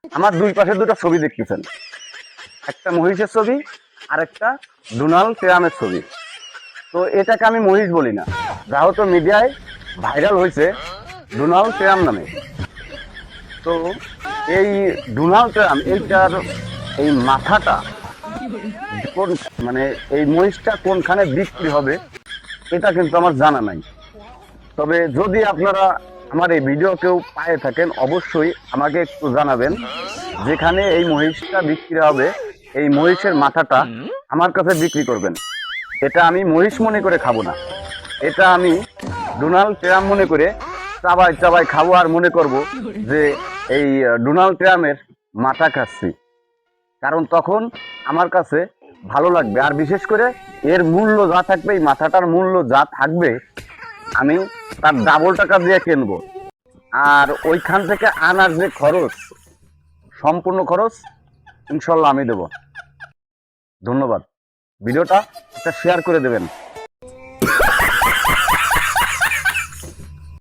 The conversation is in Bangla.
আমার দুই পাশে দুটো ছবি দেখতেছেন, একটা মহিষের ছবি আর একটা ডোনাল্ড ট্রাম্পের ছবি। তো এটাকে আমি মহিষ বলি না, যেহেতু মিডিয়ায় ভাইরাল হয়েছে ডোনাল্ড ট্রাম্প নামে। তো এই ডোনাল্ড ট্রাম্প এইটার এই মাথাটা কোন, মানে এই মহিষটা কোনখানে বিক্রি হবে এটা কিন্তু আমার জানা নাই। তবে যদি আপনারা আমার এই ভিডিও কেউ পায়ে থাকেন অবশ্যই আমাকে একটু জানাবেন, যেখানে এই মহিষটা বিক্রি হবে এই মহিষের মাথাটা আমার কাছে বিক্রি করবেন। এটা আমি মহিষ মনে করে খাবো না, এটা আমি ডোনাল্ড ট্রাম্প মনে করে চাবাই চাবাই খাবো, আর মনে করব যে এই ডোনাল্ড ট্রাম্পের মাথা খাচ্ছি। কারণ তখন আমার কাছে ভালো লাগবে, আর বিশেষ করে এর মূল্য যা থাকবে, এই মাথাটার মূল্য যা থাকবে আমি তার ডাবল টাকা দিয়ে কিনবো। আর ওইখান থেকে আনার যে খরচ, সম্পূর্ণ খরচ ইনশাল্লাহ আমি দেব। ধন্যবাদ। ভিডিওটা একটা শেয়ার করে দেবেন।